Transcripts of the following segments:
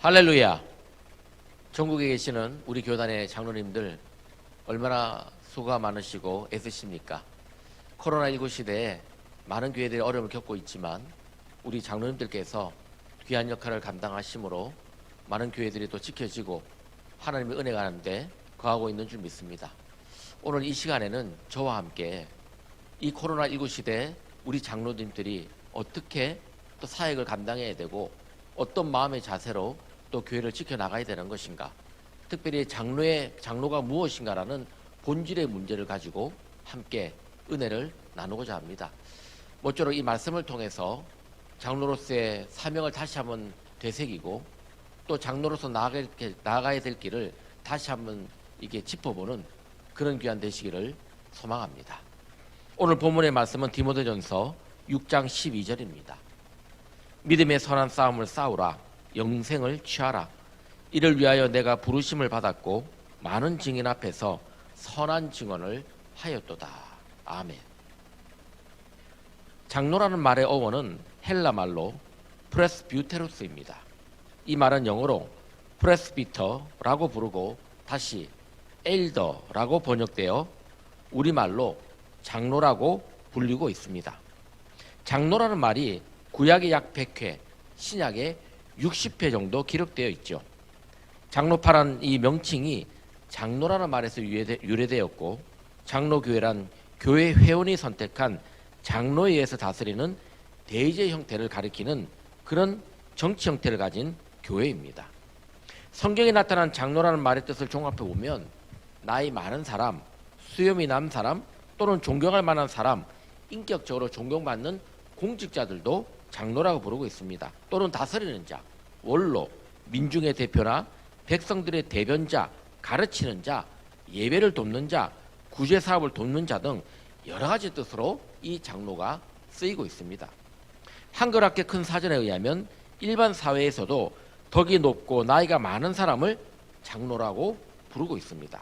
할렐루야. 전국에 계시는 우리 교단의 장로님들 얼마나 수고가 많으시고 애쓰십니까? 코로나19 시대에 많은 교회들이 어려움을 겪고 있지만 우리 장로님들께서 귀한 역할을 감당하심으로 많은 교회들이 또 지켜지고 하나님의 은혜가 하는데 거하고 있는 줄 믿습니다. 오늘 이 시간에는 저와 함께 이 코로나19 시대에 우리 장로님들이 어떻게 또 사역을 감당해야 되고 어떤 마음의 자세로 또 교회를 지켜나가야 되는 것인가, 특별히 장로가 무엇인가라는 본질의 문제를 가지고 함께 은혜를 나누고자 합니다. 모쪼록 이 말씀을 통해서 장로로서의 사명을 다시 한번 되새기고 또 장로로서 나아가야 될 길을 다시 한번 이게 짚어보는 그런 귀한 되시기를 소망합니다. 오늘 본문의 말씀은 디모데전서 6장 12절입니다. 믿음의 선한 싸움을 싸우라. 영생을 취하라. 이를 위하여 내가 부르심을 받았고 많은 증인 앞에서 선한 증언을 하였도다. 아멘. 장로라는 말의 어원은 헬라 말로 프레스뷰테로스입니다. 이 말은 영어로 프레스비터라고 부르고 다시 엘더라고 번역되어 우리말로 장로라고 불리고 있습니다. 장로라는 말이 구약의 약 100회, 신약의 60회 정도 기록되어 있죠. 장로파란 이 명칭이 장로라는 말에서 유래되었고, 장로교회란 교회 회원이 선택한 장로에 의해서 다스리는 대의제 형태를 가리키는 그런 정치 형태를 가진 교회입니다. 성경에 나타난 장로라는 말의 뜻을 종합해 보면 나이 많은 사람, 수염이 난 사람, 또는 존경할 만한 사람, 인격적으로 존경받는 공직자들도 장로라고 부르고 있습니다. 또는 다스리는 자, 원로, 민중의 대표나 백성들의 대변자, 가르치는 자, 예배를 돕는 자, 구제사업을 돕는 자 등 여러 가지 뜻으로 이 장로가 쓰이고 있습니다. 한글학계 큰 사전에 의하면 일반 사회에서도 덕이 높고 나이가 많은 사람을 장로라고 부르고 있습니다.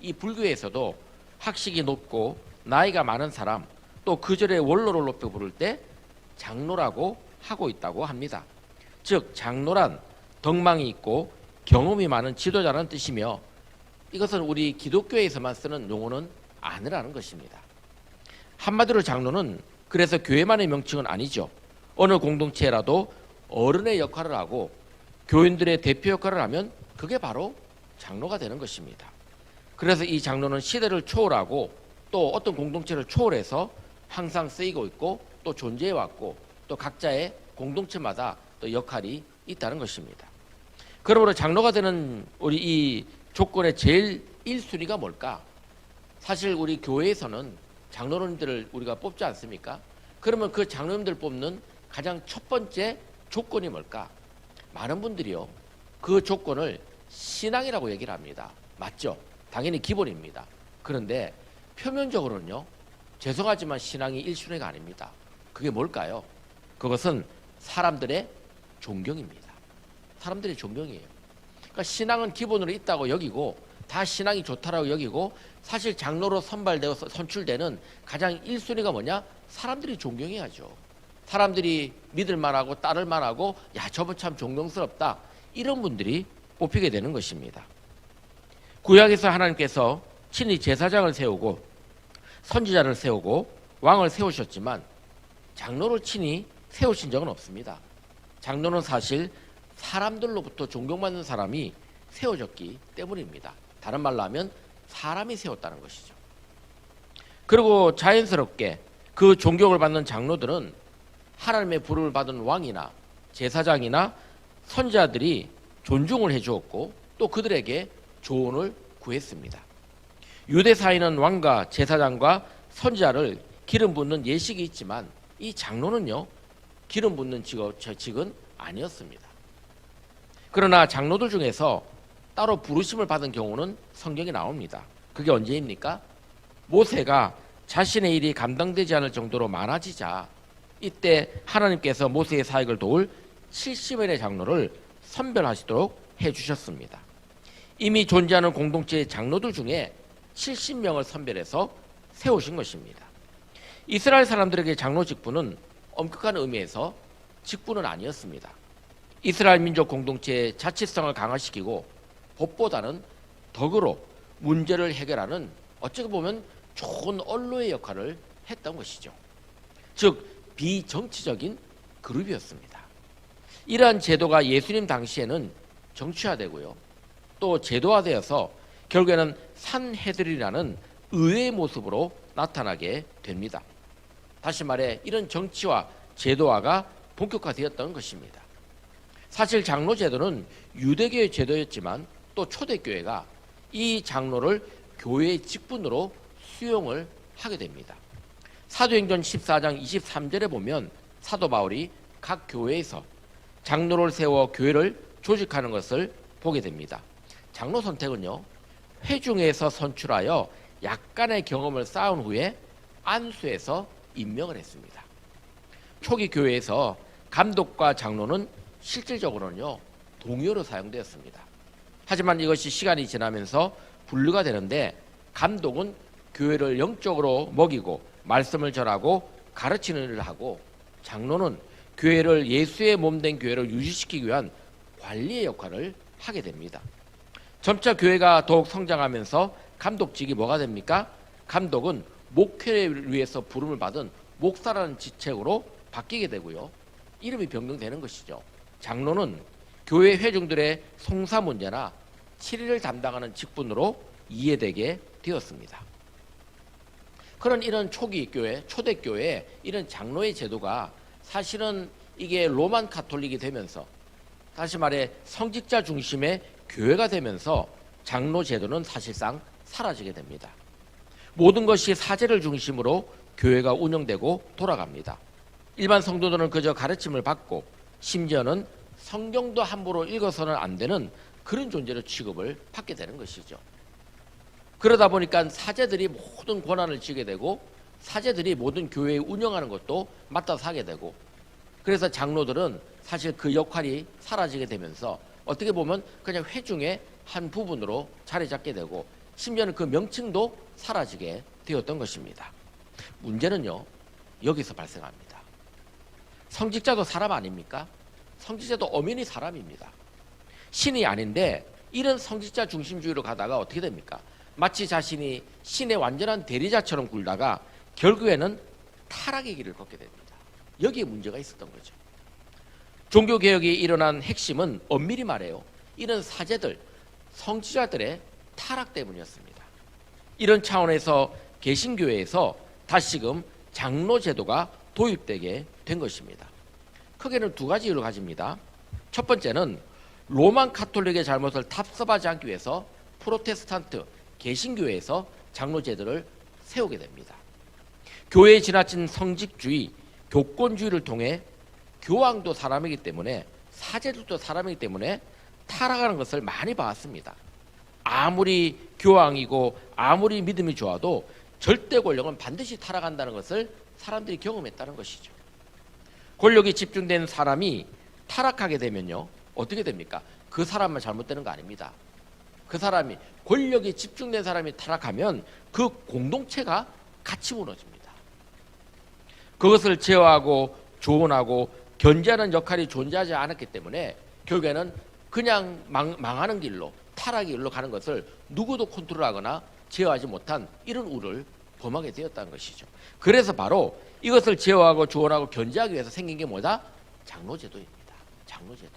이 불교에서도 학식이 높고 나이가 많은 사람, 또 그 절의 원로를 높여 부를 때 장로라고 하고 있다고 합니다. 즉 장로란 덕망이 있고 경험이 많은 지도자라는 뜻이며, 이것은 우리 기독교에서만 쓰는 용어는 아니라는 것입니다. 한마디로 장로는 그래서 교회만의 명칭은 아니죠. 어느 공동체라도 어른의 역할을 하고 교인들의 대표 역할을 하면 그게 바로 장로가 되는 것입니다. 그래서 이 장로는 시대를 초월하고 또 어떤 공동체를 초월해서 항상 쓰이고 있고 또 존재해 왔고 또 각자의 공동체마다 또 역할이 있다는 것입니다. 그러므로 장로가 되는 우리 이 조건의 제일 1순위가 뭘까? 사실 우리 교회에서는 장로님들을 우리가 뽑지 않습니까? 그러면 그 장로님들 뽑는 가장 첫 번째 조건이 뭘까? 많은 분들이요, 그 조건을 신앙이라고 얘기를 합니다. 맞죠? 당연히 기본입니다. 그런데 표면적으로는요, 죄송하지만 신앙이 1순위가 아닙니다. 그게 뭘까요? 그것은 사람들의 존경입니다. 사람들의 존경이에요. 그러니까 신앙은 기본으로 있다고 여기고 다 신앙이 좋다라고 여기고, 사실 장로로 선발되어서 선출되는 가장 1순위가 뭐냐? 사람들이 존경해야죠. 사람들이 믿을 만하고 따를 만하고 야 저분 참 존경스럽다, 이런 분들이 뽑히게 되는 것입니다. 구약에서 하나님께서 친히 제사장을 세우고 선지자를 세우고 왕을 세우셨지만 장로를 친히 세우신 적은 없습니다. 장로는 사실 사람들로부터 존경받는 사람이 세워졌기 때문입니다. 다른 말로 하면 사람이 세웠다는 것이죠. 그리고 자연스럽게 그 존경을 받는 장로들은 하나님의 부름을 받은 왕이나 제사장이나 선지자들이 존중을 해주었고 또 그들에게 조언을 구했습니다. 유대사회는 왕과 제사장과 선지자를 기름 붓는 예식이 있지만 이 장로는요, 기름 붓는 직은 아니었습니다. 그러나 장로들 중에서 따로 부르심을 받은 경우는 성경에 나옵니다. 그게 언제입니까? 모세가 자신의 일이 감당되지 않을 정도로 많아지자 이때 하나님께서 모세의 사역을 도울 70명의 장로를 선별하시도록 해주셨습니다. 이미 존재하는 공동체의 장로들 중에 70명을 선별해서 세우신 것입니다. 이스라엘 사람들에게 장로 직분은 엄격한 의미에서 직분은 아니었습니다. 이스라엘 민족 공동체의 자치성을 강화시키고 법보다는 덕으로 문제를 해결하는 어찌 보면 좋은 언로의 역할을 했던 것이죠. 즉 비정치적인 그룹이었습니다. 이러한 제도가 예수님 당시에는 정치화되고요. 또 제도화되어서 결국에는 산헤드린이라는 의회의 모습으로 나타나게 됩니다. 다시 말해 이런 정치화, 제도화가 본격화되었던 것입니다. 사실 장로 제도는 유대교의 제도였지만 또 초대교회가 이 장로를 교회의 직분으로 수용을 하게 됩니다. 사도행전 14장 23절에 보면 사도 바울이 각 교회에서 장로를 세워 교회를 조직하는 것을 보게 됩니다. 장로 선택은요, 회중에서 선출하여 약간의 경험을 쌓은 후에 안수해서 임명을 했습니다. 초기 교회에서 감독과 장로는 실질적으로는요, 동료로 사용되었습니다. 하지만 이것이 시간이 지나면서 분류가 되는데 감독은 교회를 영적으로 먹이고 말씀을 전하고 가르치는 일을 하고 장로는 교회를 예수의 몸된 교회를 유지시키기 위한 관리의 역할을 하게 됩니다. 점차 교회가 더욱 성장하면서 감독직이 뭐가 됩니까? 감독은 목회를 위해서 부름을 받은 목사라는 직책으로 바뀌게 되고요. 이름이 변경되는 것이죠. 장로는 교회 회중들의 송사 문제나 치리를 담당하는 직분으로 이해되게 되었습니다. 그런 이런 초기 교회, 초대교회 이런 장로의 제도가 사실은 이게 로만 가톨릭이 되면서 다시 말해 성직자 중심의 교회가 되면서 장로 제도는 사실상 사라지게 됩니다. 모든 것이 사제를 중심으로 교회가 운영되고 돌아갑니다. 일반 성도들은 그저 가르침을 받고 심지어는 성경도 함부로 읽어서는 안 되는 그런 존재로 취급을 받게 되는 것이죠. 그러다 보니까 사제들이 모든 권한을 쥐게 되고 사제들이 모든 교회 운영하는 것도 맡아서 하게 되고 그래서 장로들은 사실 그 역할이 사라지게 되면서 어떻게 보면 그냥 회중의 한 부분으로 자리 잡게 되고 심지어는 그 명칭도 사라지게 되었던 것입니다. 문제는요, 여기서 발생합니다. 성직자도 사람 아닙니까? 성직자도 엄연히 사람입니다. 신이 아닌데 이런 성직자 중심주의로 가다가 어떻게 됩니까? 마치 자신이 신의 완전한 대리자처럼 굴다가 결국에는 타락의 길을 걷게 됩니다. 여기에 문제가 있었던 거죠. 종교개혁이 일어난 핵심은 엄밀히 말해요, 이런 사제들, 성직자들의 타락 때문이었습니다. 이런 차원에서 개신교회에서 다시금 장로 제도가 도입되게 된 것입니다. 크게는 두 가지 이유를 가집니다. 첫 번째는 로만 가톨릭의 잘못을 답습하지 않기 위해서 프로테스탄트 개신교회에서 장로 제도를 세우게 됩니다. 교회에 지나친 성직주의, 교권주의를 통해 교황도 사람이기 때문에 사제들도 사람이기 때문에 타락하는 것을 많이 봤습니다. 아무리 교황이고 아무리 믿음이 좋아도 절대 권력은 반드시 타락한다는 것을 사람들이 경험했다는 것이죠. 권력이 집중된 사람이 타락하게 되면요, 어떻게 됩니까? 그 사람만 잘못되는 거 아닙니다. 그 사람이, 권력이 집중된 사람이 타락하면 그 공동체가 같이 무너집니다. 그것을 제어하고 조언하고 견제하는 역할이 존재하지 않았기 때문에 결국에는 그냥 망하는 길로, 타락의 길로 가는 것을 누구도 컨트롤하거나 제어하지 못한 이런 우를 범하게 되었다는 것이죠. 그래서 바로 이것을 제어하고 조언하고 견제하기 위해서 생긴 게 뭐다? 장로제도입니다. 장로제도.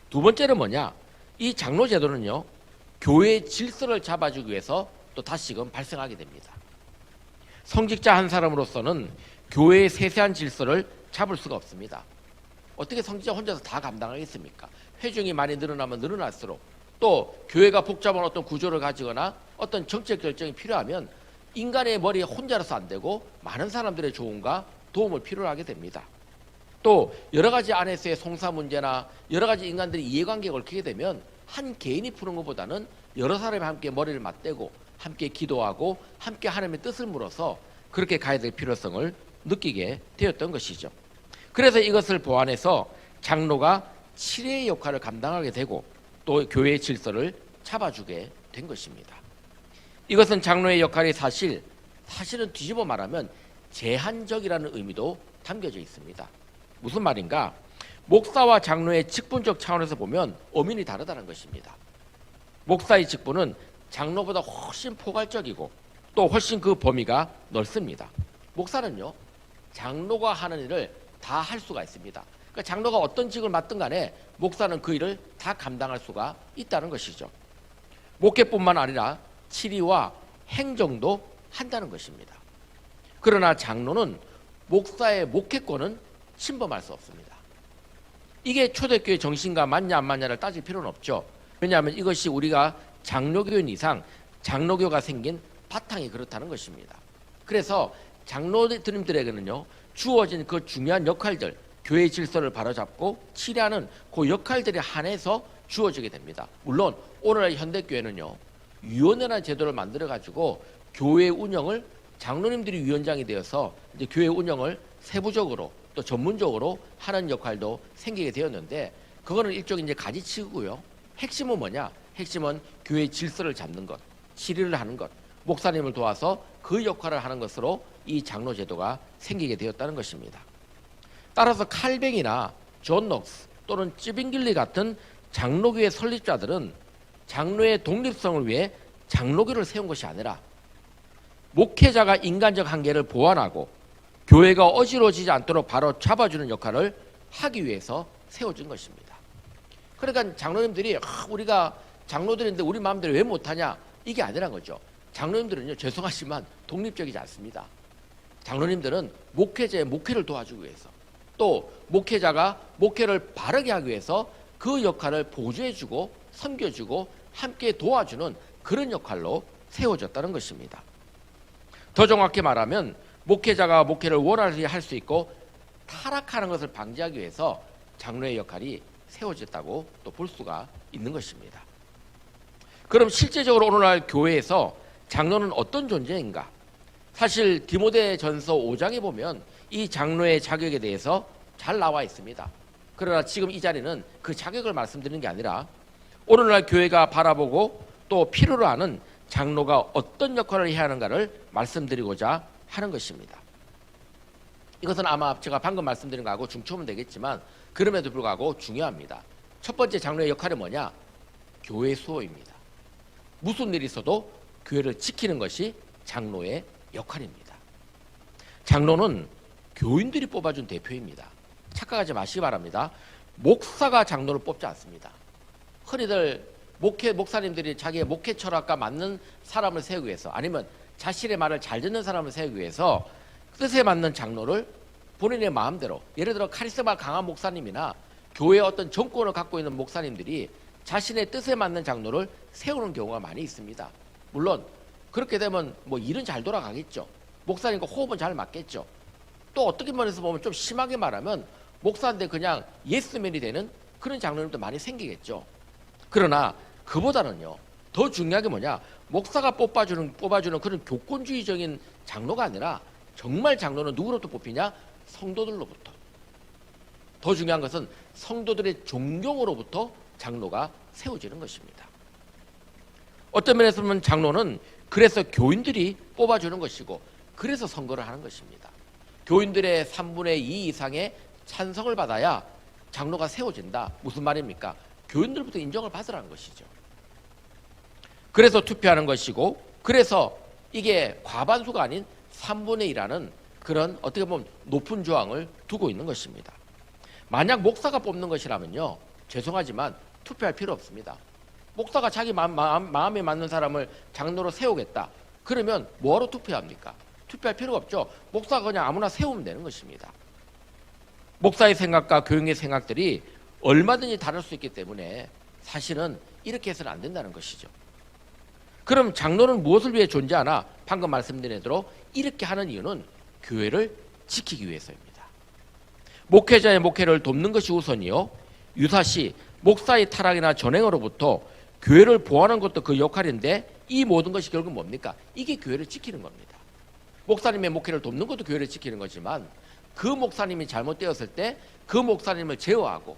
두 번째는 뭐냐? 이 장로제도는요, 교회의 질서를 잡아주기 위해서 또 다시금 발생하게 됩니다. 성직자 한 사람으로서는 교회의 세세한 질서를 잡을 수가 없습니다. 어떻게 성직자 혼자서 다 감당하겠습니까? 회중이 많이 늘어나면 늘어날수록 또 교회가 복잡한 어떤 구조를 가지거나 어떤 정책 결정이 필요하면 인간의 머리에 혼자라서 안 되고 많은 사람들의 조언과 도움을 필요로 하게 됩니다. 또 여러 가지 안에서의 송사 문제나 여러 가지 인간들이 이해관계가 얽히게 되면 한 개인이 푸는 것보다는 여러 사람이 함께 머리를 맞대고 함께 기도하고 함께 하나님의 뜻을 물어서 그렇게 가야 될 필요성을 느끼게 되었던 것이죠. 그래서 이것을 보완해서 장로가 치례의 역할을 감당하게 되고 또 교회의 질서를 잡아주게 된 것입니다. 이것은 장로의 역할이 사실은 뒤집어 말하면 제한적이라는 의미도 담겨져 있습니다. 무슨 말인가? 목사와 장로의 직분적 차원에서 보면 엄연히 다르다는 것입니다. 목사의 직분은 장로보다 훨씬 포괄적이고 또 훨씬 그 범위가 넓습니다. 목사는요, 장로가 하는 일을 다 할 수가 있습니다. 그러니까 장로가 어떤 직을 맡든 간에 목사는 그 일을 다 감당할 수가 있다는 것이죠. 목회뿐만 아니라 치리와 행정도 한다는 것입니다. 그러나 장로는 목사의 목회권은 침범할 수 없습니다. 이게 초대교회 정신과 맞냐 안 맞냐를 따질 필요는 없죠. 왜냐하면 이것이 우리가 장로교인 이상 장로교가 생긴 바탕이 그렇다는 것입니다. 그래서 장로님들에게는요, 주어진 그 중요한 역할들, 교회의 질서를 바로잡고 치리하는 그 역할들에 한해서 주어지게 됩니다. 물론 오늘날 현대교회는요, 위원회라는 제도를 만들어 가지고 교회 운영을 장로님들이 위원장이 되어서 이제 교회 운영을 세부적으로 또 전문적으로 하는 역할도 생기게 되었는데, 그거는 일종의 이제 가지치고요. 핵심은 뭐냐? 핵심은 교회의 질서를 잡는 것, 치리를 하는 것, 목사님을 도와서 그 역할을 하는 것으로 이 장로 제도가 생기게 되었다는 것입니다. 따라서 칼뱅이나 존 녹스 또는 찌빙길리 같은 장로교의 설립자들은 장로의 독립성을 위해 장로교를 세운 것이 아니라 목회자가 인간적 한계를 보완하고 교회가 어지러지지 않도록 바로 잡아주는 역할을 하기 위해서 세워진 것입니다. 그러니까 장로님들이 우리가 장로들인데 우리 마음대로 왜 못하냐, 이게 아니란 거죠. 장로님들은요, 죄송하지만 독립적이지 않습니다. 장로님들은 목회자의 목회를 도와주기 위해서, 또 목회자가 목회를 바르게 하기 위해서 그 역할을 보조해주고 섬겨주고 함께 도와주는 그런 역할로 세워졌다는 것입니다. 더 정확히 말하면 목회자가 목회를 원활히 할 수 있고 타락하는 것을 방지하기 위해서 장로의 역할이 세워졌다고 또 볼 수가 있는 것입니다. 그럼 실제적으로 오늘날 교회에서 장로는 어떤 존재인가? 사실 디모데전서 5장에 보면 이 장로의 자격에 대해서 잘 나와 있습니다. 그러나 지금 이 자리는 그 자격을 말씀드리는 게 아니라 오늘날 교회가 바라보고 또 필요로 하는 장로가 어떤 역할을 해야 하는가를 말씀드리고자 하는 것입니다. 이것은 아마 제가 방금 말씀드린 거하고 중초면 되겠지만 그럼에도 불구하고 중요합니다. 첫 번째 장로의 역할은 뭐냐? 교회 수호입니다. 무슨 일이 있어도 교회를 지키는 것이 장로의 역할입니다. 장로는 교인들이 뽑아준 대표입니다. 착각하지 마시기 바랍니다. 목사가 장로를 뽑지 않습니다. 흔히들 목사님들이 자기의 목회 철학과 맞는 사람을 세우기 위해서, 아니면 자신의 말을 잘 듣는 사람을 세우기 위해서 뜻에 맞는 장로를 본인의 마음대로, 예를 들어 카리스마 강한 목사님이나 교회의 어떤 정권을 갖고 있는 목사님들이 자신의 뜻에 맞는 장로를 세우는 경우가 많이 있습니다. 물론 그렇게 되면 뭐 일은 잘 돌아가겠죠. 목사님과 호흡은 잘 맞겠죠. 또 어떻게 면에서 보면 좀 심하게 말하면 목사인데 그냥 예스맨이 되는 그런 장로님도 많이 생기겠죠. 그러나 그보다는요, 더 중요한 게 뭐냐? 목사가 뽑아주는 그런 교권주의적인 장로가 아니라 정말 장로는 누구로부터 뽑히냐? 성도들로부터. 더 중요한 것은 성도들의 존경으로부터 장로가 세워지는 것입니다. 어떤 면에서 보면 장로는 그래서 교인들이 뽑아주는 것이고, 그래서 선거를 하는 것입니다. 교인들의 3분의 2 이상의 찬성을 받아야 장로가 세워진다. 무슨 말입니까? 교인들부터 인정을 받으라는 것이죠. 그래서 투표하는 것이고, 그래서 이게 과반수가 아닌 3분의 2라는 그런 어떻게 보면 높은 조항을 두고 있는 것입니다. 만약 목사가 뽑는 것이라면요, 죄송하지만 투표할 필요 없습니다. 목사가 자기 마음에 맞는 사람을 장로로 세우겠다. 그러면 뭐하러 투표합니까? 투표할 필요가 없죠. 목사가 그냥 아무나 세우면 되는 것입니다. 목사의 생각과 교인의 생각들이 얼마든지 다를 수 있기 때문에 사실은 이렇게 해서는 안 된다는 것이죠. 그럼 장로는 무엇을 위해 존재하나? 방금 말씀드린 대로 이렇게 하는 이유는 교회를 지키기 위해서입니다. 목회자의 목회를 돕는 것이 우선이요, 유사시 목사의 타락이나 전행으로부터 교회를 보호하는 것도 그 역할인데, 이 모든 것이 결국 뭡니까? 이게 교회를 지키는 겁니다. 목사님의 목회를 돕는 것도 교회를 지키는 거지만, 그 목사님이 잘못되었을 때 그 목사님을 제어하고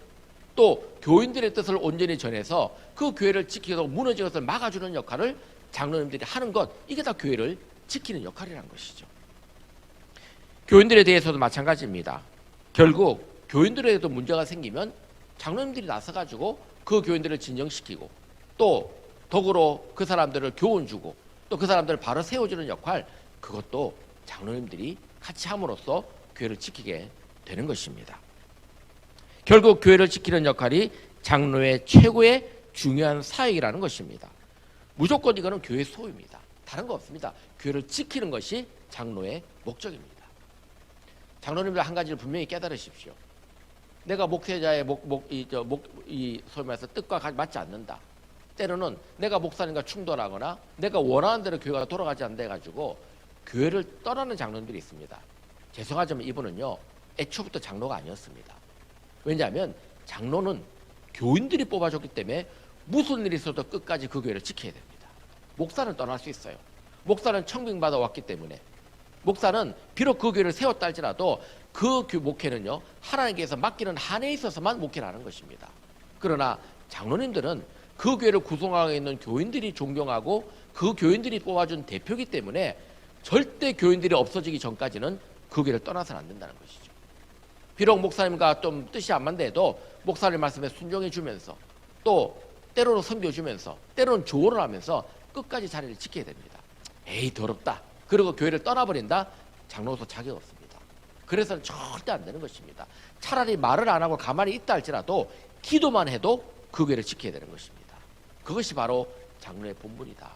또 교인들의 뜻을 온전히 전해서 그 교회를 지키고 무너진 것을 막아주는 역할을 장로님들이 하는 것, 이게 다 교회를 지키는 역할이라는 것이죠. 교인들에 대해서도 마찬가지입니다. 결국 교인들에게도 문제가 생기면 장로님들이 나서가지고 그 교인들을 진정시키고 또 덕으로 그 사람들을 교훈 주고 또 그 사람들을 바로 세워주는 역할, 그것도 장로님들이 같이 함으로써 교회를 지키게 되는 것입니다. 결국 교회를 지키는 역할이 장로의 최고의 중요한 사역이라는 것입니다. 무조건 이거는 교회 소유입니다. 다른 거 없습니다. 교회를 지키는 것이 장로의 목적입니다. 장로님들 한 가지를 분명히 깨달으십시오. 내가 목회자의 소위 말해서 뜻과 맞지 않는다. 때로는 내가 목사님과 충돌하거나 내가 원하는 대로 교회가 돌아가지 않는다 해가지고 교회를 떠나는 장로님들이 있습니다. 죄송하지만 이분은요, 애초부터 장로가 아니었습니다. 왜냐하면 장로는 교인들이 뽑아줬기 때문에 무슨 일이 있어도 끝까지 그 교회를 지켜야 됩니다. 목사는 떠날 수 있어요. 목사는 청빙받아 왔기 때문에, 목사는 비록 그 교회를 세웠다 할지라도 그 목회는요, 하나님께서 맡기는 한에 있어서만 목회를 하는 것입니다. 그러나 장로님들은 그 교회를 구성하고 있는 교인들이 존경하고 그 교인들이 뽑아준 대표이기 때문에 절대 교인들이 없어지기 전까지는 그 교회를 떠나서는 안 된다는 것이죠. 비록 목사님과 좀 뜻이 안 맞는다 해도 목사님 말씀에 순종해 주면서 또 때로는 섬겨주면서 때로는 조언을 하면서 끝까지 자리를 지켜야 됩니다. 에이 더럽다, 그리고 교회를 떠나버린다, 장로로서 자격 없습니다. 그래서는 절대 안 되는 것입니다. 차라리 말을 안 하고 가만히 있다 할지라도 기도만 해도 그 교회를 지켜야 되는 것입니다. 그것이 바로 장로의 본분이다.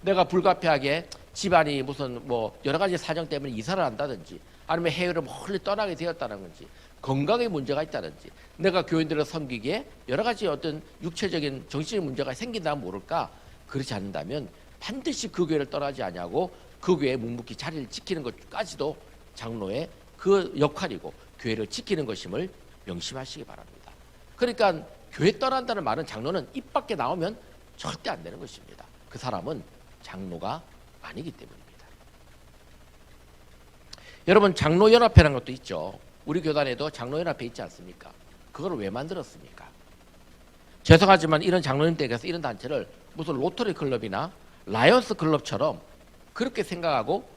내가 불가피하게 집안이 무슨 여러 가지 사정 때문에 이사를 한다든지 아니면 해외로 멀리 떠나게 되었다는 건지 건강에 문제가 있다든지 내가 교인들을 섬기기에 여러 가지 어떤 육체적인 정신적 문제가 생긴다면 모를까, 그렇지 않는다면 반드시 그 교회를 떠나지 아니하고 그 교회에 묵묵히 자리를 지키는 것까지도 장로의 그 역할이고 교회를 지키는 것임을 명심하시기 바랍니다. 그러니까 교회 떠난다는 말은 장로는 입 밖에 나오면 절대 안 되는 것입니다. 그 사람은 장로가 아니기 때문입니다. 여러분, 장로연합회라는 것도 있죠. 우리 교단에도 장로연합회 있지 않습니까? 그걸 왜 만들었습니까? 죄송하지만 이런 장로님 댁에서 이런 단체를 무슨 로터리 클럽이나 라이언스 클럽처럼 그렇게 생각하고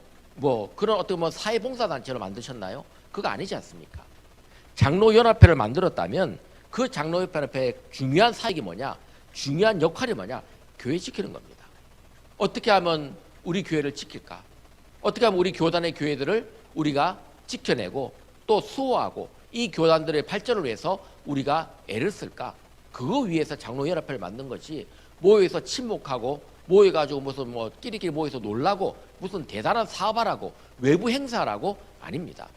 그런 어떤 사회봉사 단체로 만드셨나요? 그거 아니지 않습니까? 장로연합회를 만들었다면 그 장로연합회의 중요한 사역이 뭐냐? 중요한 역할이 뭐냐? 교회 지키는 겁니다. 어떻게 하면 우리 교회를 지킬까? 어떻게 하면 우리 교단의 교회들을 우리가 지켜내고 또 수호하고 이 교단들의 발전을 위해서 우리가 애를 쓸까? 그거 위해서 장로연합회를 만든 것이 모여서 친목하고 모여가지고 무슨 끼리끼리 모여서 놀라고 무슨 대단한 사업하라고 외부 행사라고 아닙니다.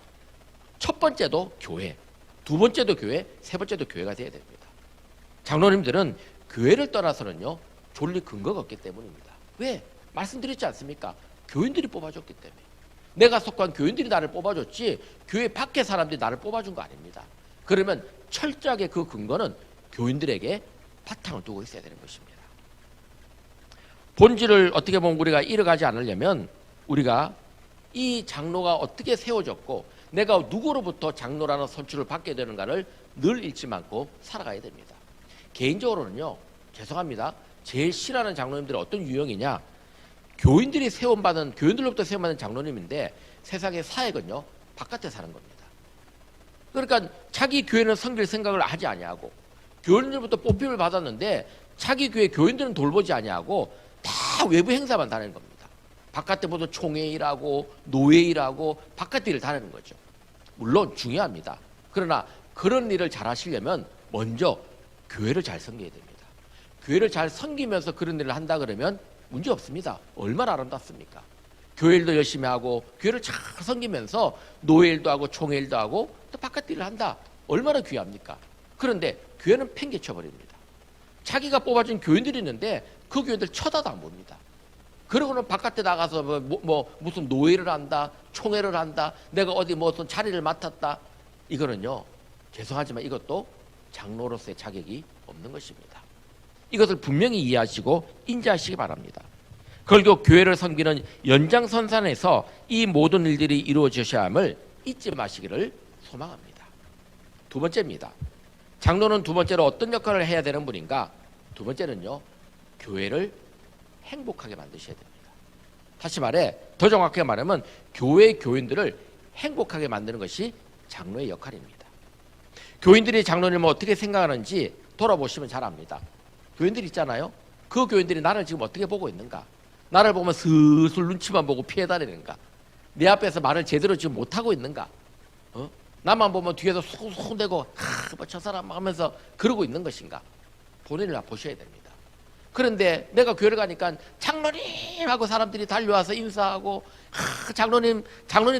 첫 번째도 교회, 두 번째도 교회, 세 번째도 교회가 돼야 됩니다. 장로님들은 교회를 떠나서는요 졸릴 근거가 없기 때문입니다. 왜? 말씀드렸지 않습니까? 교인들이 뽑아줬기 때문에. 내가 속한 교인들이 나를 뽑아줬지 교회 밖의 사람들이 나를 뽑아준 거 아닙니다. 그러면 철저하게 그 근거는 교인들에게 바탕을 두고 있어야 되는 것입니다. 본질을 어떻게 보면 우리가 잃어가지 않으려면 우리가 이 장로가 어떻게 세워졌고 내가 누구로부터 장로라는 선출을 받게 되는가를 늘 잊지 않고 살아가야 됩니다. 개인적으로는요, 죄송합니다, 제일 싫어하는 장로님들이 어떤 유형이냐, 교인들로부터 세움받은 장로님인데 세상의 사역은요 바깥에 사는 겁니다. 그러니까 자기 교회는 섬길 생각을 하지 아니하고 교인들부터 뽑힘을 받았는데 자기 교회 교인들은 돌보지 아니하고 다 외부 행사만 다니는 겁니다. 바깥에 보도 총회 일하고 노예 일하고 바깥 일을 다니는 거죠. 물론 중요합니다. 그러나 그런 일을 잘 하시려면 먼저 교회를 잘 섬겨야 됩니다. 교회를 잘 섬기면서 그런 일을 한다 그러면 문제 없습니다. 얼마나 아름답습니까? 교회 일도 열심히 하고 교회를 잘 섬기면서 노예 일도 하고 총회 일도 하고 또 바깥 일을 한다. 얼마나 귀합니까? 그런데 교회는 팽개쳐버립니다. 자기가 뽑아준 교인들이 있는데 그 교인들 쳐다도 안 봅니다. 그러고는 바깥에 나가서 무슨 노예를 한다, 총회를 한다, 내가 어디 무슨 자리를 맡았다. 이거는요, 죄송하지만 이것도 장로로서의 자격이 없는 것입니다. 이것을 분명히 이해하시고 인지하시기 바랍니다. 결국 교회를 섬기는 연장선상에서 이 모든 일들이 이루어져야 함을 잊지 마시기를 소망합니다. 두 번째입니다. 장로는 두 번째로 어떤 역할을 해야 되는 분인가? 두 번째는요, 교회를 행복하게 만드셔야 됩니다. 다시 말해, 더 정확하게 말하면 교회 교인들을 행복하게 만드는 것이 장로의 역할입니다. 교인들이 장로님을 어떻게 생각하는지 돌아보시면 잘 압니다. 교인들 있잖아요. 그 교인들이 나를 지금 어떻게 보고 있는가? 나를 보면 슬슬 눈치만 보고 피해 다니는가? 내 앞에서 말을 제대로 지금 못하고 있는가? 나만 보면 뒤에서 손대고 뭐 저 사람 하면서 그러고 있는 것인가? 본인을 보셔야 됩니다. 그런데 내가 교회를 가니까 장로님 하고 사람들이 달려와서 인사하고 장로님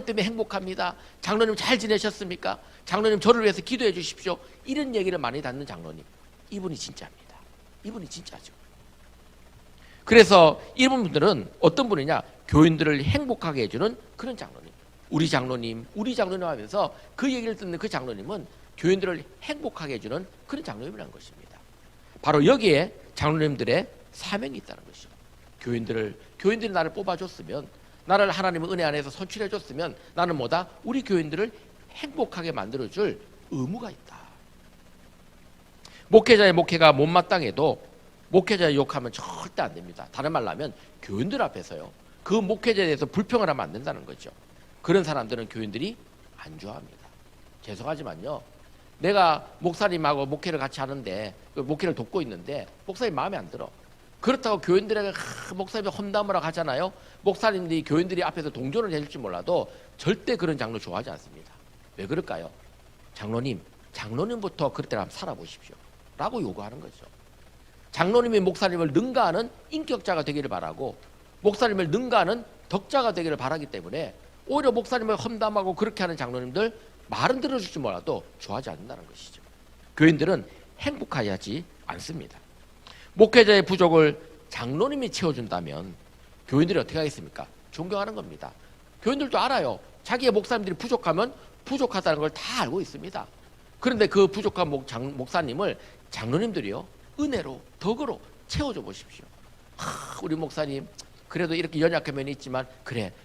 때문에 행복합니다. 장로님 잘 지내셨습니까? 장로님 저를 위해서 기도해 주십시오. 이런 얘기를 많이 듣는 장로님, 이분이 진짜입니다. 이분이 진짜죠. 그래서 이런 분들은 어떤 분이냐? 교인들을 행복하게 해주는 그런 장로님. 우리 장로님 하면서 그 얘기를 듣는 그 장로님은 교인들을 행복하게 해주는 그런 장로님이라는 것입니다. 바로 여기에 장로님들의 사명이 있다는 것이죠. 교인들이 나를 뽑아줬으면, 나를 하나님의 은혜 안에서 선출해줬으면 나는 뭐다? 우리 교인들을 행복하게 만들어줄 의무가 있다. 목회자의 목회가 못마땅해도 목회자의 욕하면 절대 안 됩니다. 다른 말로 하면 교인들 앞에서요, 그 목회자에 대해서 불평을 하면 안 된다는 거죠. 그런 사람들은 교인들이 안 좋아합니다. 죄송하지만요, 내가 목사님하고 목회를 같이 하는데, 목회를 돕고 있는데 목사님 마음에 안 들어. 그렇다고 교인들에게 목사님이 험담을 하고 하잖아요. 목사님들이 교인들이 앞에서 동조를 해줄지 몰라도 절대 그런 장로 좋아하지 않습니다. 왜 그럴까요? 장로님부터 그럴 때를 한번 살아보십시오 라고 요구하는 거죠. 장로님이 목사님을 능가하는 인격자가 되기를 바라고, 목사님을 능가하는 덕자가 되기를 바라기 때문에 오히려 목사님을 험담하고 그렇게 하는 장로님들 말은 들어줄지 몰라도 좋아하지 않는다는 것이죠. 교인들은 행복하지 않습니다. 목회자의 부족을 장로님이 채워준다면 교인들이 어떻게 하겠습니까? 존경하는 겁니다. 교인들도 알아요. 자기의 목사님들이 부족하면 부족하다는 걸 다 알고 있습니다. 그런데 그 부족한 목사님을 장로님들이요, 은혜로, 덕으로 채워줘 보십시오. 우리 목사님 그래도 이렇게 연약한 면이 있지만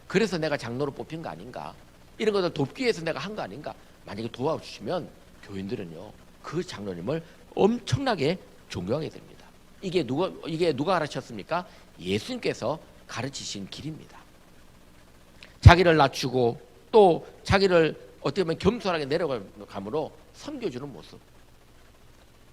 그래서 내가 장로로 뽑힌 거 아닌가? 이런 것을 돕기 위해서 내가 한 거 아닌가? 만약에 도와주시면 교인들은요, 그 장로님을 엄청나게 존경하게 됩니다. 이게 누가 가르쳤습니까? 예수님께서 가르치신 길입니다. 자기를 낮추고 또 자기를 어떻게 보면 겸손하게 내려감으로 섬겨주는 모습.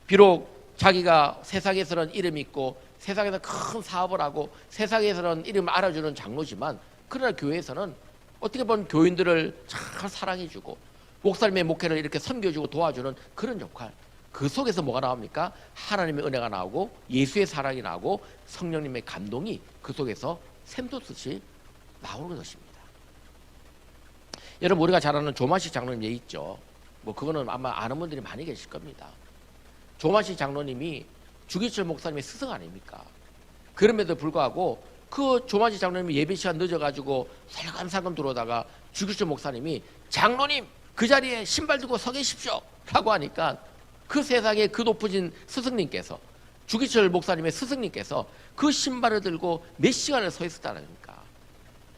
비록 자기가 세상에서는 이름이 있고 세상에서 큰 사업을 하고 세상에서는 이름을 알아주는 장로지만, 그러나 교회에서는 어떻게 보면 교인들을 잘 사랑해주고 목사님의 목회를 이렇게 섬겨주고 도와주는 그런 역할. 그 속에서 뭐가 나옵니까? 하나님의 은혜가 나오고 예수의 사랑이 나오고 성령님의 감동이 그 속에서 샘솟듯이 나오는 것입니다. 여러분, 우리가 잘 아는 조만식 장로님 얘기 있죠. 뭐 그거는 아마 아는 분들이 많이 계실 겁니다. 조만식 장로님이 주기철 목사님의 스승 아닙니까? 그럼에도 불구하고 그 조만식 장로님이 예배 시간 늦어가지고 살금살금 들어오다가 주기철 목사님이 장로님 그 자리에 신발 들고 서 계십시오 라고 하니까 그 세상에 그 높으신 스승님께서, 주기철 목사님의 스승님께서 그 신발을 들고 몇 시간을 서 있었다니까.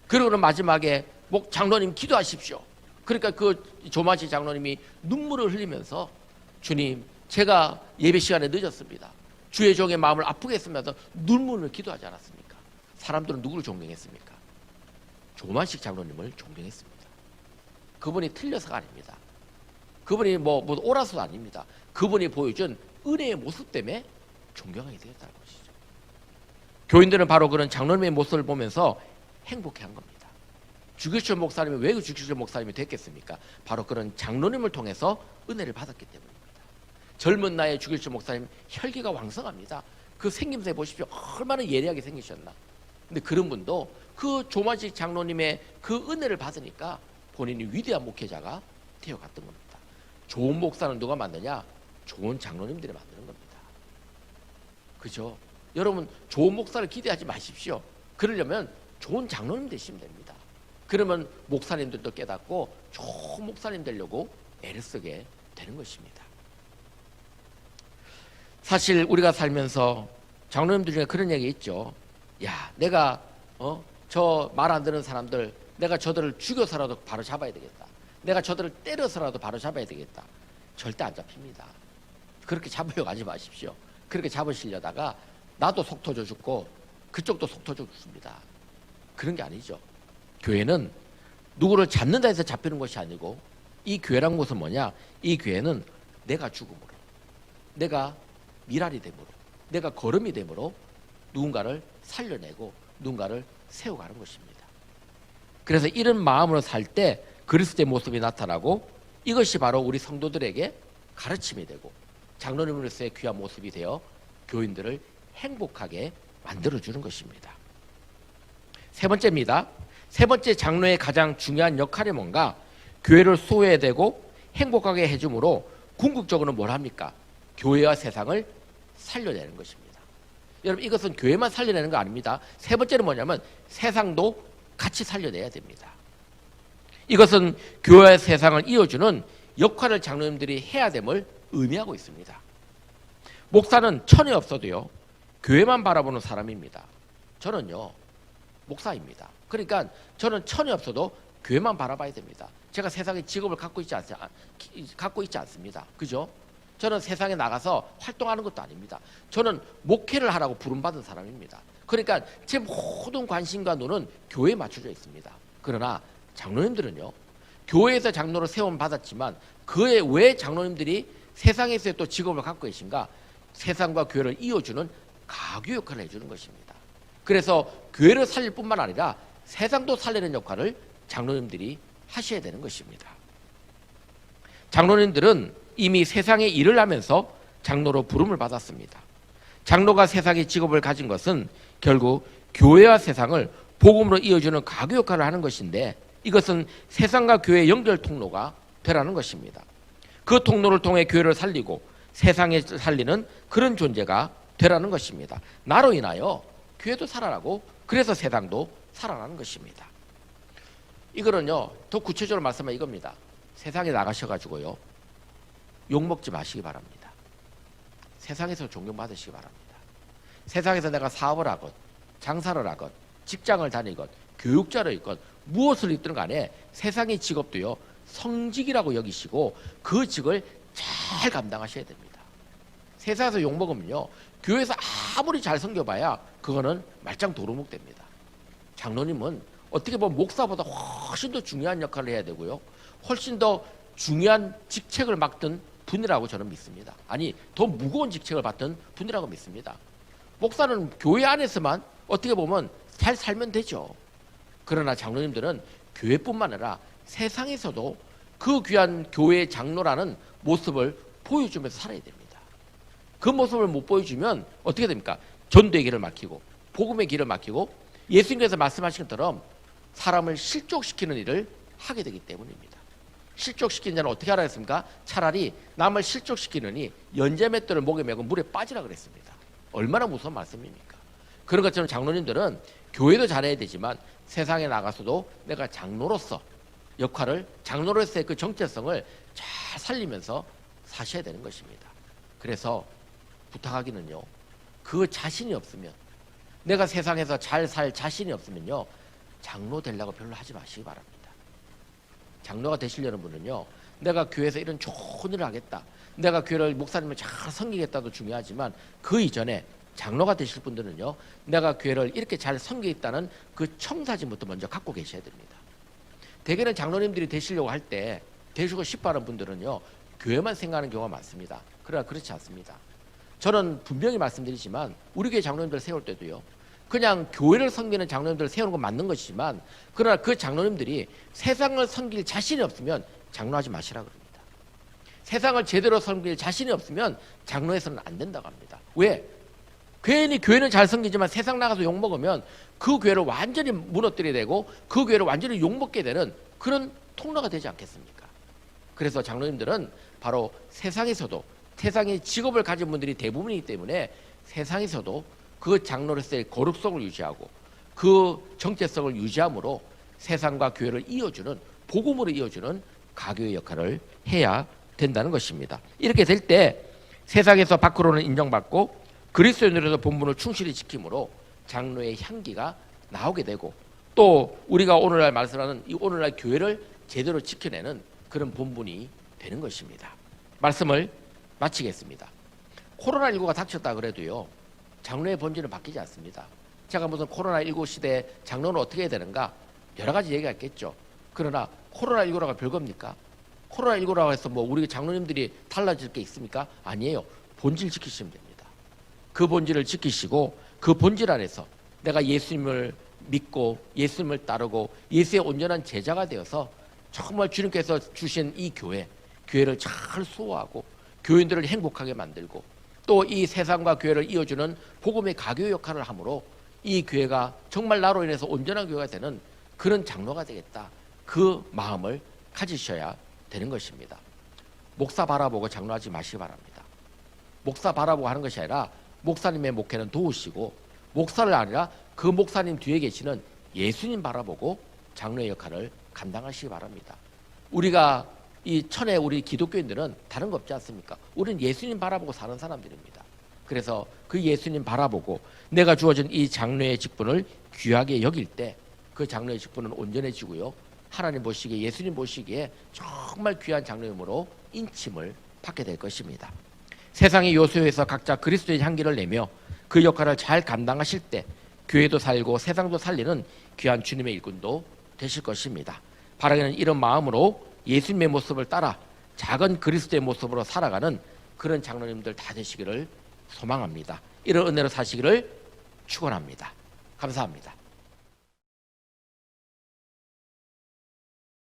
그러고는 마지막에 장로님 기도하십시오. 그러니까 그 조만식 장로님이 눈물을 흘리면서 주님, 제가 예배 시간에 늦었습니다. 주의 종의 마음을 아프게 했으면서 눈물을 기도하지 않았습니까? 사람들은 누구를 존경했습니까? 조만식 장로님을 존경했습니다. 그분이 틀려서가 아닙니다. 그분이 뭐 옳아서도 아닙니다. 그분이 보여준 은혜의 모습 때문에 존경하게 되었다는 것이죠. 교인들은 바로 그런 장로님의 모습을 보면서 행복해한 겁니다. 주기철 목사님이 왜 주기철 목사님이 됐겠습니까? 바로 그런 장로님을 통해서 은혜를 받았기 때문입니다. 젊은 나이에 주기철 목사님 혈기가 왕성합니다. 그 생김새 보십시오. 얼마나 예리하게 생기셨나. 근데 그런 분도 그 조만식 장로님의 그 은혜를 받으니까 본인이 위대한 목회자가 되어갔던 겁니다. 좋은 목사는 누가 만드냐? 좋은 장로님들이 만드는 겁니다. 그죠? 여러분, 좋은 목사를 기대하지 마십시오. 그러려면 좋은 장로님 되시면 됩니다. 그러면 목사님들도 깨닫고 좋은 목사님 되려고 애를 쓰게 되는 것입니다. 사실 우리가 살면서 장로님들 중에 그런 얘기 있죠. 야, 내가 저 말 안 듣는 사람들, 내가 저들을 죽여서라도 바로 잡아야 되겠다. 내가 저들을 때려서라도 바로 잡아야 되겠다. 절대 안 잡힙니다. 그렇게 잡으려고 하지 마십시오. 그렇게 잡으시려다가 나도 속 터져 죽고 그쪽도 속 터져 죽습니다. 그런 게 아니죠. 교회는 누구를 잡는다 해서 잡히는 것이 아니고, 이 교회란 것은 뭐냐? 이 교회는 내가 죽음으로, 내가 미랄이 됨으로, 내가 거름이 됨으로 누군가를 살려내고 누군가를 세워가는 것입니다. 그래서 이런 마음으로 살 때 그리스도의 모습이 나타나고 이것이 바로 우리 성도들에게 가르침이 되고 장로님으로서의 귀한 모습이 되어 교인들을 행복하게 만들어주는 것입니다. 세 번째입니다. 세 번째 장로의 가장 중요한 역할이 뭔가? 교회를 소외되고 행복하게 해줌으로 궁극적으로는 뭘 합니까? 교회와 세상을 살려내는 것입니다. 여러분, 이것은 교회만 살려내는 거 아닙니다. 세 번째는 뭐냐면 세상도 같이 살려내야 됩니다. 이것은 교회와 세상을 이어주는 역할을 장로님들이 해야 됨을 의미하고 있습니다. 목사는 천이 없어도요, 교회만 바라보는 사람입니다. 저는요, 목사입니다. 그러니까 저는 천이 없어도 교회만 바라봐야 됩니다. 제가 세상에 직업을 갖고 있지 않습니다. 그죠? 저는 세상에 나가서 활동하는 것도 아닙니다. 저는 목회를 하라고 부름받은 사람입니다. 그러니까 제 모든 관심과 눈은 교회에 맞춰져 있습니다. 그러나 장로님들은요, 교회에서 장로를 세움 받았지만 그에 왜 장로님들이 세상에서의 또 직업을 갖고 계신가? 세상과 교회를 이어주는 가교 역할을 해주는 것입니다. 그래서 교회를 살릴 뿐만 아니라 세상도 살리는 역할을 장로님들이 하셔야 되는 것입니다. 장로님들은 이미 세상에 일을 하면서 장로로 부름을 받았습니다. 장로가 세상의 직업을 가진 것은 결국 교회와 세상을 복음으로 이어주는 가교 역할을 하는 것인데, 이것은 세상과 교회의 연결 통로가 되라는 것입니다. 그 통로를 통해 교회를 살리고 세상에 살리는 그런 존재가 되라는 것입니다. 나로 인하여 교회도 살아나고 그래서 세상도 살아나는 것입니다. 이거는요, 더 구체적으로 말씀하면 이겁니다. 세상에 나가셔가지고요, 욕먹지 마시기 바랍니다. 세상에서 존경받으시기 바랍니다. 세상에서 내가 사업을 하건 장사를 하건 직장을 다니건 교육자를 있건 무엇을 입든 간에 세상의 직업도요, 성직이라고 여기시고 그 직을 잘 감당하셔야 됩니다. 세상에서 욕먹으면요, 교회에서 아무리 잘 섬겨봐야 그거는 말짱 도루묵 됩니다. 장로님은 어떻게 보면 목사보다 훨씬 더 중요한 역할을 해야 되고요, 훨씬 더 중요한 직책을 맡은 분이라고 저는 믿습니다. 아니, 더 무거운 직책을 맡은 분이라고 믿습니다. 목사는 교회 안에서만 어떻게 보면 잘 살면 되죠. 그러나 장로님들은 교회뿐만 아니라 세상에서도 그 귀한 교회의 장로라는 모습을 보여주면서 살아야 됩니다. 그 모습을 못 보여주면 어떻게 됩니까? 전도의 길을 막히고 복음의 길을 막히고 예수님께서 말씀하신 것처럼 사람을 실족시키는 일을 하게 되기 때문입니다. 실족시키는 자는 어떻게 하라 했습니까? 차라리 남을 실족시키느니 연자맷돌을 목에 메고 물에 빠지라 그랬습니다. 얼마나 무서운 말씀입니까? 그런 것처럼 장로님들은 교회도 잘해야 되지만 세상에 나가서도 내가 장로로서 역할을, 장로로서의 그 정체성을 잘 살리면서 사셔야 되는 것입니다. 그래서 부탁하기는요, 그 자신이 없으면, 내가 세상에서 잘 살 자신이 없으면요, 장로 되려고 별로 하지 마시기 바랍니다. 장로가 되시려는 분은요, 내가 교회에서 이런 좋은 일을 하겠다, 내가 교회를 목사님을 잘 섬기겠다도 중요하지만 그 이전에 장로가 되실 분들은요, 내가 교회를 이렇게 잘 섬기겠다는 그 청사진부터 먼저 갖고 계셔야 됩니다. 대개는 장로님들이 되시려고 할 때 되시고 싶어하는 분들은요, 교회만 생각하는 경우가 많습니다. 그러나 그렇지 않습니다. 저는 분명히 말씀드리지만 우리 교회 장로님들 세울 때도요, 그냥 교회를 섬기는 장로님들을 세우는 건 맞는 것이지만, 그러나 그 장로님들이 세상을 섬길 자신이 없으면 장로하지 마시라 그럽니다. 세상을 제대로 섬길 자신이 없으면 장로에서는 안 된다고 합니다. 왜? 괜히 교회는 잘 섬기지만 세상 나가서 욕먹으면 그 교회를 완전히 무너뜨리게 되고 그 교회를 완전히 욕먹게 되는 그런 통로가 되지 않겠습니까? 그래서 장로님들은 바로 세상에서도, 세상의 직업을 가진 분들이 대부분이기 때문에 세상에서도 그 장로로서의 거룩성을 유지하고 그 정체성을 유지함으로 세상과 교회를 이어주는, 복음으로 이어주는 가교의 역할을 해야 된다는 것입니다. 이렇게 될 때 세상에서 밖으로는 인정받고 그리스도인으로서 본분을 충실히 지킴으로 장로의 향기가 나오게 되고, 또 우리가 오늘날 말씀하는 이 오늘날 교회를 제대로 지켜내는 그런 본분이 되는 것입니다. 말씀을 마치겠습니다. 코로나19가 닥쳤다 그래도요, 장로의 본질은 바뀌지 않습니다. 제가 무슨 코로나19 시대에 장로는 어떻게 해야 되는가, 여러 가지 얘기가 있겠죠. 그러나 코로나19라가 별겁니까? 코로나19라고 해서 뭐 우리 장로님들이 달라질 게 있습니까? 아니에요. 본질 지키시면 됩니다. 그 본질을 지키시고 그 본질 안에서 내가 예수님을 믿고 예수님을 따르고 예수의 온전한 제자가 되어서 정말 주님께서 주신 이 교회를 잘 수호하고 교인들을 행복하게 만들고 또 이 세상과 교회를 이어주는 복음의 가교 역할을 함으로 이 교회가 정말 나로 인해서 온전한 교회가 되는 그런 장로가 되겠다. 그 마음을 가지셔야 되는 것입니다. 목사 바라보고 장로하지 마시기 바랍니다. 목사 바라보고 하는 것이 아니라 목사님의 목회는 도우시고 목사를 아니라 그 목사님 뒤에 계시는 예수님 바라보고 장로의 역할을 감당하시기 바랍니다. 우리가 이 천의 우리 기독교인들은 다른 거 없지 않습니까? 우리는 예수님 바라보고 사는 사람들입니다. 그래서 그 예수님 바라보고 내가 주어진 이 장로의 직분을 귀하게 여길 때 그 장로의 직분은 온전해지고요. 하나님 보시기에 예수님 보시기에 정말 귀한 장로임으로 인침을 받게 될 것입니다. 세상의 요소에서 각자 그리스도의 향기를 내며 그 역할을 잘 감당하실 때 교회도 살고 세상도 살리는 귀한 주님의 일꾼도 되실 것입니다. 바라기는 이런 마음으로 예수님의 모습을 따라 작은 그리스도의 모습으로 살아가는 그런 장로님들 다 되시기를 소망합니다. 이런 은혜로 사시기를 축원합니다. 감사합니다.